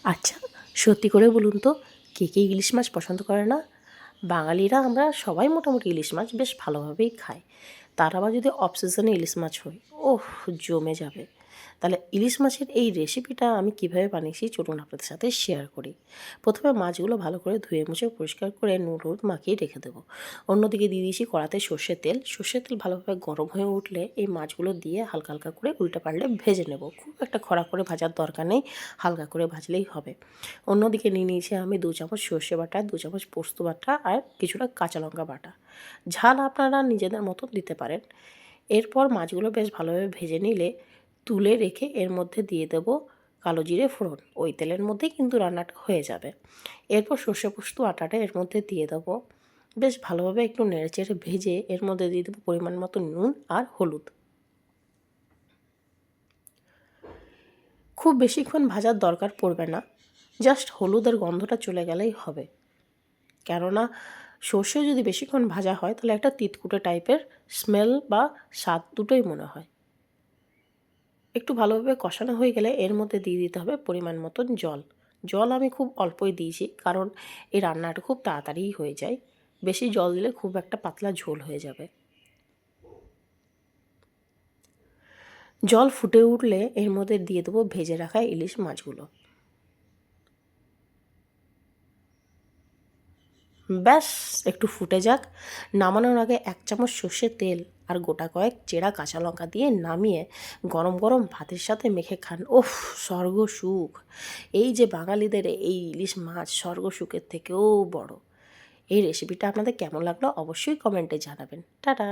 আচ্ছা, সত্যি করে বলুন তো, কে কে ইলিশ মাছ পছন্দ করে না? বাঙালিরা আমরা সবাই মোটামুটি ইলিশ মাছ বেশ ভালোভাবেই খাই। তার আবার যদি অফ সিজনে ইলিশ মাছ হয়, ওহ! জমে যাবে। তাহলে ইলিশ মাছের এই রেসিপিটা আমি কীভাবে বানিয়েছি চলুন আপনাদের সাথে শেয়ার করি। প্রথমে মাছগুলো ভালো করে ধুয়ে মুছে পরিষ্কার করে নুন হলুদ মাখিয়ে রেখে দেবো। অন্যদিকে দিয়ে দিয়েছি কড়াতে সর্ষের তেল। সর্ষের তেল ভালোভাবে গরম হয়ে উঠলে এই মাছগুলো দিয়ে হালকা হালকা করে উল্টে পাল্টে ভেজে নেব। খুব একটা কড়া করে ভাজার দরকার নেই, হালকা করে ভাজলেই হবে। অন্যদিকে নিয়ে নিয়েছি আমি 2 চামচ সর্ষে বাটা, 2 চামচ পোস্ত বাটা আর কিছুটা কাঁচা লঙ্কা বাটা। ঝাল আপনারা নিজেদের মতন দিতে পারেন। এরপর মাছগুলো বেশ ভালোভাবে ভেজে নিলে তুলে রেখে এর মধ্যে দিয়ে দেবো কালো জিরে ফোড়ন। ওই তেলের মধ্যেই কিন্তু রান্নাটা হয়ে যাবে। এরপর সর্ষে পোস্ত বাটাটা এর মধ্যে দিয়ে দেবো। বেশ ভালোভাবে একটু নেড়েচেড়ে ভেজে এর মধ্যে দিয়ে দেবো পরিমাণ মতো নুন আর হলুদ। খুব বেশিক্ষণ ভাজার দরকার পড়বে না, জাস্ট হলুদের গন্ধটা চলে গেলেই হবে। কেননা সর্ষে যদি বেশিক্ষণ ভাজা হয় তাহলে একটা তিতকুটে টাইপের স্মেল বা স্বাদ দুটোই মনে হয়। একটু ভালোভাবে কষানো হয়ে গেলে এর মধ্যে দিয়ে দিতে হবে পরিমাণ মতন জল। জল আমি খুব অল্পই দিয়েছি, কারণ এই রান্নাটা খুব তাড়াতাড়িই হয়ে যায়। বেশি জল দিলে খুব একটা পাতলা ঝোল হয়ে যাবে। জল ফুটে উঠলে এর মধ্যে দিয়ে দেবো ভেজে রাখা ইলিশ মাছগুলো। ব্যাস, একটু ফুটে যাক। নামানোর আগে 1 চামচ সর্ষের তেল আর গোটা কয়েক চেরা কাঁচা লঙ্কা দিয়ে নামিয়ে গরম গরম ভাতের সাথে মেখে খান। ওফ! স্বর্গসুখ। এই যে বাঙালিদের এই ইলিশ মাছ স্বর্গসুখের থেকেও বড়। এই রেসিপিটা আপনাদের কেমন লাগলো অবশ্যই কমেন্টে জানাবেন। টাটা।